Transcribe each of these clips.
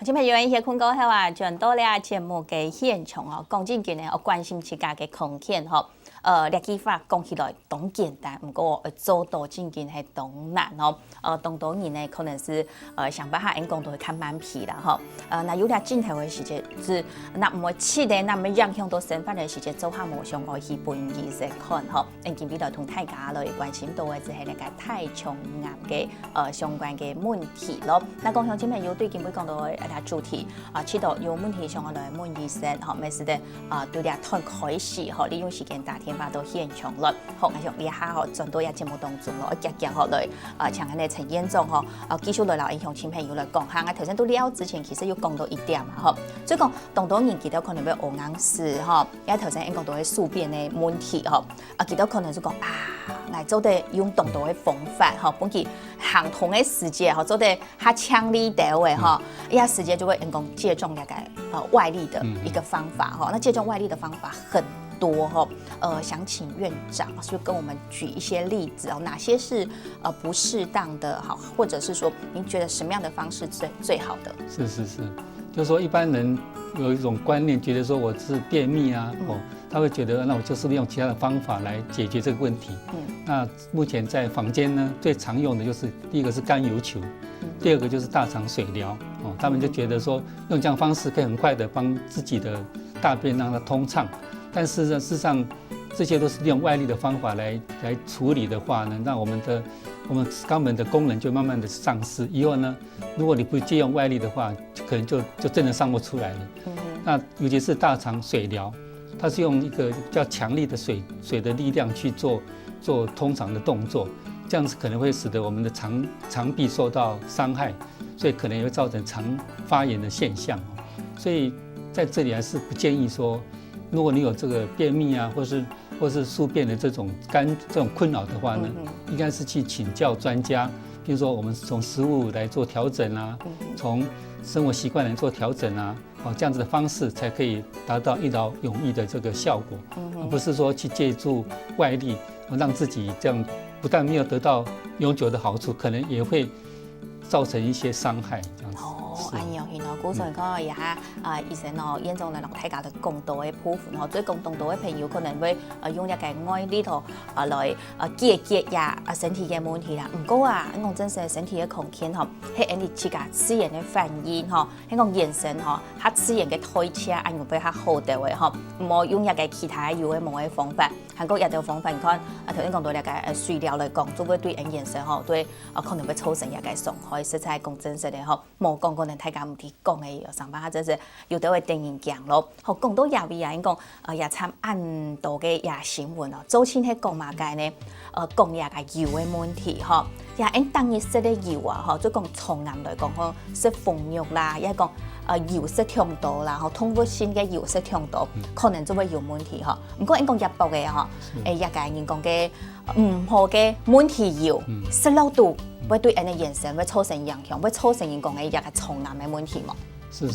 亲朋友们，一困过后啊，转到了节目嘅现场哦，讲真嘅呢，我关心自家嘅空间吼。列计法讲起来当简单，不过做到真正系当难哦。当多人呢，可能是想办法因讲都会看慢皮啦吼。那有俩镜头嘅时间是，那唔会切的，那么影响到身份嘅时间，做下无上爱去本意识看吼。因今日来同大家来关心到嘅就系那个太冲癌嘅相关嘅问题咯。那讲乡亲朋友对今日讲到俩主题知道有问题上我来问医生吼，没事的对俩谈开始吼，利用时间打电话到现场了。好，我想你下吼转到一节目当中咯，一讲好来像安尼陈彦总吼继续来老影响亲朋友来讲下。头先都了之前其实有讲到一点嘛吼，所以讲当多人记得可能要学硬事吼，因为头先讲到嘅宿便的问题吼，记得可能是讲来做的用当多嘅方法吼，本期行同嘅时间吼，做的较强力的话吼，一下时间就会讲借重那个外力的一个方法哈。那借重外力的方法很多哈，想请院长是不是跟我们举一些例子哦？哪些是不适当的好，或者是说您觉得什么样的方式最好的？是，就是说一般人有一种观念，觉得说我是便秘啊，他会觉得那我就是用其他的方法来解决这个问题。那目前在坊间呢，最常用的就是第一个是甘油球，第二个就是大肠水疗。他们就觉得说用这样方式可以很快的帮自己的大便让它通畅。但事实上，这些都是利用外力的方法来处理的话呢，那我们肛门的功能就慢慢的丧失。以后呢，如果你不借用外力的话，可能就真的上不出来了。那尤其是大肠水疗，它是用一个比较强力的水的力量去做通常的动作，这样子可能会使得我们的肠壁受到伤害，所以可能也会造成肠发炎的现象。所以在这里还是不建议说，如果你有这个便秘啊，或是宿便的这种困扰的话呢，应该是去请教专家，比如说我们从食物来做调整啊，从生活习惯来做调整啊，这样子的方式才可以达到一劳永逸的这个效果，而不是说去借助外力，让自己这样不但没有得到永久的好处，可能也会造成一些伤害，这样子。哎呀，古时讲也医生严重来让大家的公道的部分最公道的朋友可能会用一个外力来解决身体的问题啦。不过我真是身体的空间係你自家自然的反應係講眼神它自然嘅推車按用比較好的話唔好用一個其他有嘅冇嘅方法。韓國有條方法，你看頭先講到一個水療嚟講，都會對人眼神對可能會造成一個傷害。實在講真實的冇講可能大家唔提講嘅，上班真是有得會定人講咯。好講到亞位因講也參按到嘅也新聞早前喺講嘛嘅呢講也個油嘅問題也因當日食的油就講從癌來講食鳳肉啦，也講油食太多啦，通過性嘅油食太多，可能就會有問題唔過因講入補嘅一個人講嘅唔好嘅問題油食落肚會對人嘅眼神會造成影響，會造成人講嘅一個從癌嘅問題嘛。是，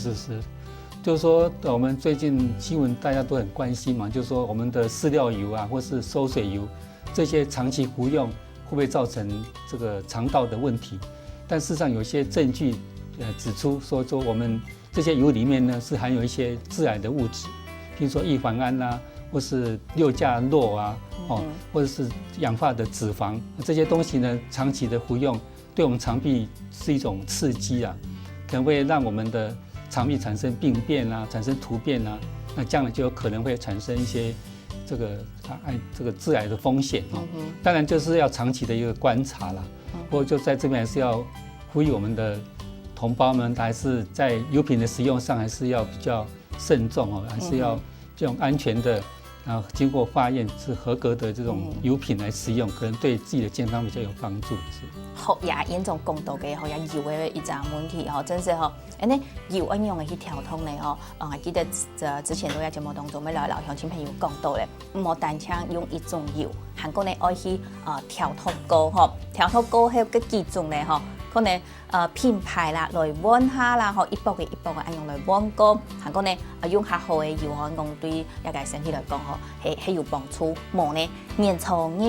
就是說我們最近新聞大家都很關心嘛，就是說我們的飼料油啊，或是餿水油，這些長期服用會不會造成這個腸道的問題？但事實上有些證據指出說我們這些油裡面呢是含有一些致癌的物質，譬如說異環胺啊，或是六價酪啊，或者是氧化的脂肪，這些東西呢長期的服用對我們腸壁是一種刺激啊，可能會讓我們的腸壁產生病變啊，產生突變啊，那將來就有可能會產生一些這個致癌的風險當然就是要長期的一個觀察啦。不過就在這邊還是要呼籲我們的同胞們，還是在油品的使用上還是要比較慎重還是要這種安全的，然後經過化驗是合格的這種油品來使用，可能對自己的健康比較有幫助。好也嚴重講到嘅也油嘅一種問題真是油應用嘅去調通咧記得之前都有節目當中咪來鄉親朋友講到咧，唔好單槍用一種油，韓國咧愛去調通膏調通膏係個幾種咧可能品牌啦来闻下啦，吼一步嘅按用来闻过，还讲呢用较好嘅油吼，讲对一个身体来讲吼，係有幫助。無呢，研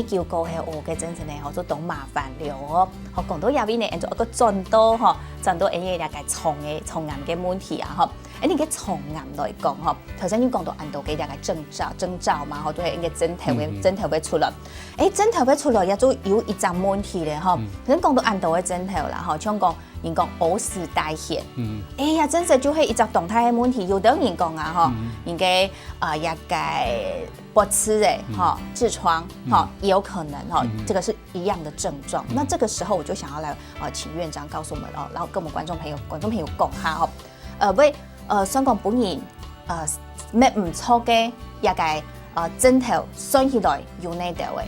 究過係我嘅真正呢，吼做懂麻煩了哦。吼講到入邊呢，做一個轉到吼，轉到一個腸癌嘅問題啊，吼。你嘅腸癌來講，吼，頭先你講到按到嘅一個徵兆嘛，吼，都係一個針頭會出來。針頭會出來，也就有一陣問題咧，吼。頭先講到按到嘅針頭啦，吼，像講人講嘔屎代謝，呀，真實就係一隻動態嘅問題。有的人講啊，吼，人嘅一個不吃誒，哈，痔瘡，哈，也有可能，哈，這個是一樣的症狀。那這個時候我就想要來請院長告訴我們哦，然後跟我們觀眾朋友講下，吼，想講本人咩唔錯嘅一個針頭算起來有呢度嘅。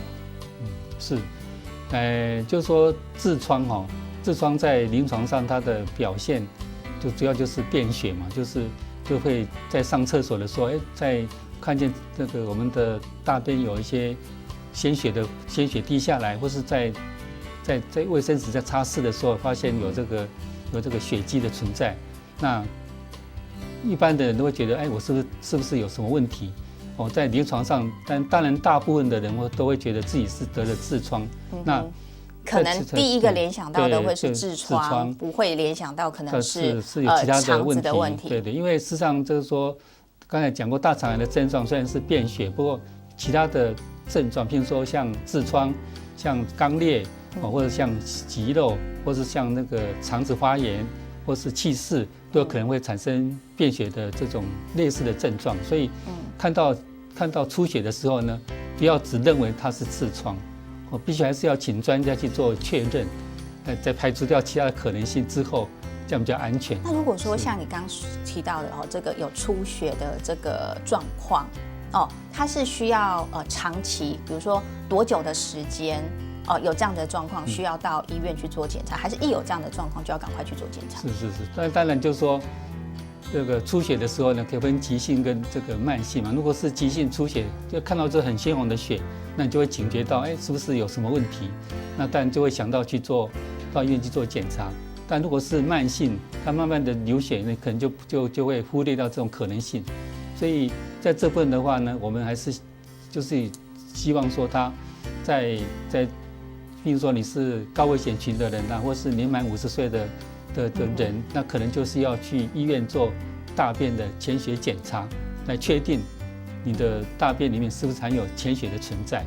是，就是說痔瘡哈，痔瘡在臨床上它的表現就主要就是便血嘛，就會在上廁所的時候，在看見這個我們的大便有一些鮮血滴下來，或是在衛生紙在擦拭的時候，發現有這個血跡的存在，那一般的人都會覺得，我是不是有什麼問題？哦，在臨床上，當然大部分的人都會覺得自己是得了痔瘡，那可能第一個聯想到的會是痔瘡，不會聯想到可能是有其他的問題。對，因為事實上就是說，剛才講過大腸癌的症狀雖然是便血，不過其他的症狀，譬如說像痔瘡、像肛裂，或者像息肉，或是像那個腸子發炎，或是氣室，都有可能會產生便血的這種類似的症狀。所以看到出血的時候呢，不要只認為它是痔瘡，必須還是要請專家去做確認，在排除掉其他的可能性之後，這樣比較安全。那如果說像你剛剛提到的這個有出血的這個狀況，它是需要長期，比如說多久的時間，有這樣的狀況需要到醫院去做檢查，還是一有這樣的狀況就要趕快去做檢查？是，當然就是說，這個出血的時候呢，可以分急性跟這個慢性嘛。如果是急性出血，就看到這很鮮紅的血，那你就會警覺到，是不是有什麼問題？那當然就會想到到醫院去做檢查。但如果是慢性，它慢慢的流血，那可能就會忽略到這種可能性。所以在這部分的話呢，我們還是就是希望說他在譬如說你是高危險群的人啊，或是年滿50歲的人，那可能就是要去醫院做大便的潛血檢查，來確定你的大便裡面是不是含有潛血的存在。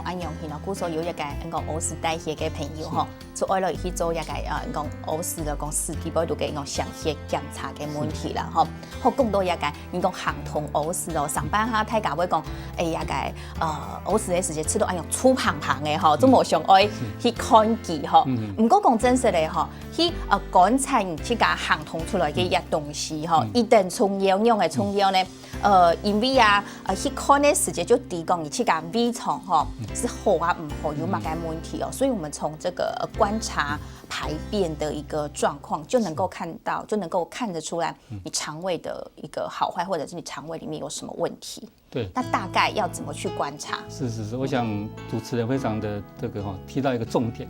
安陽顯估所有一個講嘔屎代謝嘅朋友吼，就愛來去做一個講嘔屎嘅講屍體保度嘅講詳細檢查嘅問題啦吼。好講到一個你講行同嘔屎咯，上班哈大家會講一個嘔屎嘅時節，吃到安樣粗胖胖嘅吼，都冇上愛去看見吼。唔過講真實嘅吼，去觀察去甲行同出來嘅一東西吼，一定從樣嘅從樣呢。因為去看的時間就提供你去甲胃腸是好啊唔好有乜嘅問題哦，所以我們從這個觀察排便的一個狀況就能夠看得出來你腸胃的一個好壞，或者是你腸胃裡面有什麼問題。對，那大概要怎麼去觀察？是，我想主持人非常的這個提到一個重點。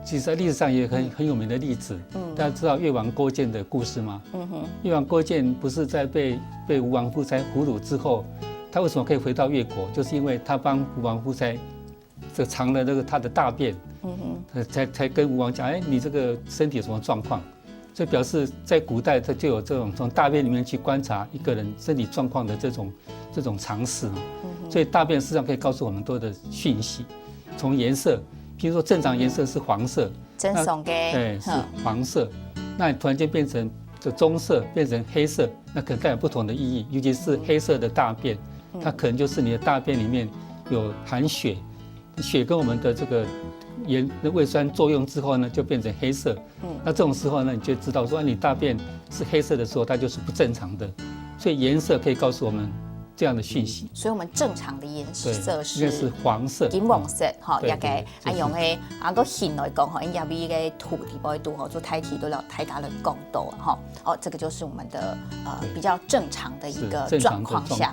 其實在歷史上也很有名的例子，大家知道越王勾踐的故事嗎？越王勾踐不是在被吳王夫差俘虜之後，他為什麼可以回到越國？就是因為他幫吳王夫差藏了他的大便，才跟吳王講，你這個身體有什麼狀況？所以表示在古代他就有這種從大便裡面去觀察一個人身體狀況的這種常識。所以大便實際上可以告訴我們多的訊息，從顏色。譬如說正常顏色是黃色，正常嘅，對，是黃色。那你突然間變成棕色，變成黑色，那可能代表不同的意義。尤其是黑色的大便，它可能就是你的大便裡面有含血，血跟我們的這個胃酸作用之後呢，就變成黑色。那這種時候呢，你就知道說你大便是黑色的時候，它就是不正常的。所以顏色可以告訴我們這樣的訊息，所以我們正常的顏色是應該是黃色、金黃色，哈，一個按用嘅個線來講，哈，因為一個土地包度，哈，做胎體都了胎家的高度，哈，這個就是我們的比較正常的一個狀況下，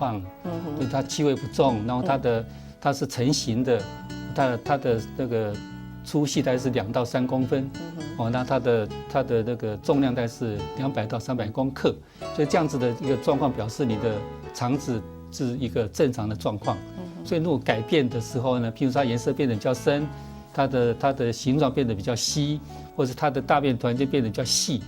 對，它氣味不重，然後它是成型的，它的那個粗细大概是2到3公分，哦，那它的那个重量大概是200到300公克，所以这样子的一个状况表示你的肠子是一个正常的状况。所以如果改变的时候呢，譬如说它颜色变得比较深，它的形状变得比较稀，或是它的大便突然间变得比较细，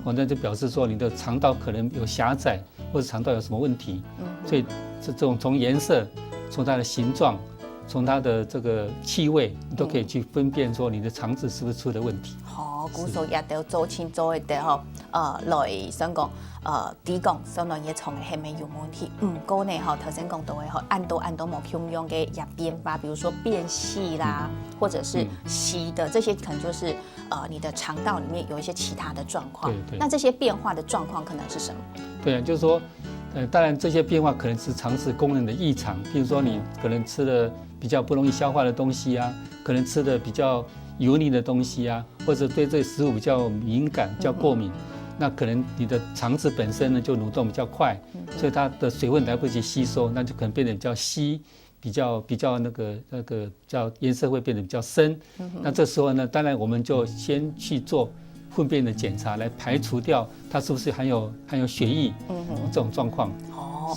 那就表示说你的肠道可能有狭窄，或者肠道有什么问题。所以这种从颜色、从它的形状、从它的这个气味，你都可以去分辨说你的肠子是不是出了问题。好，古时候也都做清做一啲吼，来想讲，抵讲相当于肠系咪有问题？过呢吼，头先讲到嘅吼，按多冇汹涌嘅也变化，比如说变细啦，或者是稀的，这些可能就是你的肠道里面有一些其他的状况。对。那这些变化的状况可能是什么？对啊，就是说，当然这些变化可能是肠子功能的异常，比如说你可能吃了比较不容易消化的东西啊，可能吃的比较油腻的东西啊，或者对这个食物比较敏感、比较过敏，那可能你的肠子本身呢就蠕动比较快，所以它的水分来不及吸收，那就可能变得比较稀，比较那个叫颜色会变得比较深。那这时候呢，当然我们就先去做粪便的检查，来排除掉它是不是含有血液这种状况。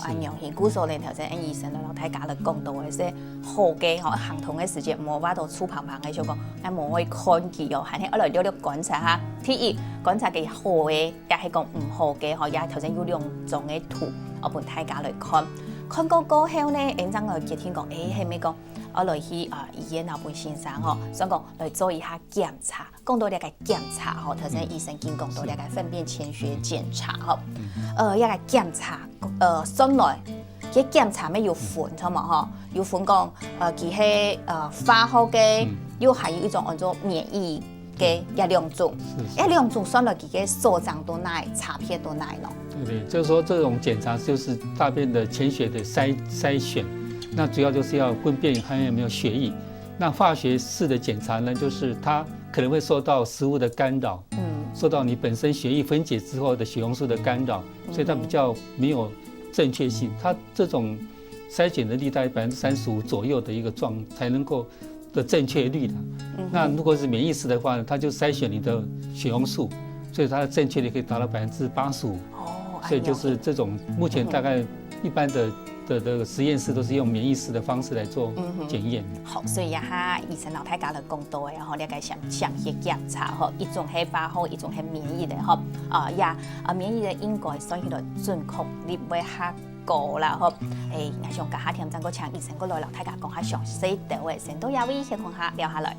安样是古时候呢，头先医生老太家咧讲到嘅，说好嘅吼，行通嘅時節冇話到粗胖胖嘅，就講，咱冇可以看佢哦，係我來了觀察下。第一，觀察佢好嘅，也係講唔好嘅，吼，也頭先有兩種嘅圖，我幫大家來看。看過後呢，院長來決定講，係咪講我來去醫院那邊先生吼，想講來做一下檢查。講到呢個檢查吼，頭先醫生已經講到呢個糞便潛血檢查吼，一個檢查。上來佢檢查咩要分，錯嘛吼？要分講佢係化學嘅，又還有一種按照免疫嘅一兩種，一兩種上來佢嘅數量都哪差別都哪咯？对，就是說這種檢查就是大便的潛血的篩選，那主要就是要分辨還有沒有血液。那化學式的檢查呢，就是它可能會受到食物的干擾，受到你本身血液分解之後的血紅素的干擾，所以它比較沒有正確性。它這種篩檢的率大概35%左右的一個才能夠的正確率的。那如果是免疫式的話呢，它就篩選你的血紅素，所以它的正確率可以達到85%。所以就是這種目前大概一般的實驗室都是用免疫式的方式來做檢驗。好，所以哈醫生老太家來講到嘅，吼，了解詳細檢查，吼，一種係化學，一種係免疫的，吼，免疫的應該算起來準確率會較高啦，吼，我想家下聽真個請醫生過來老太家講下詳細啲嘅，先到一位先看下聊下來。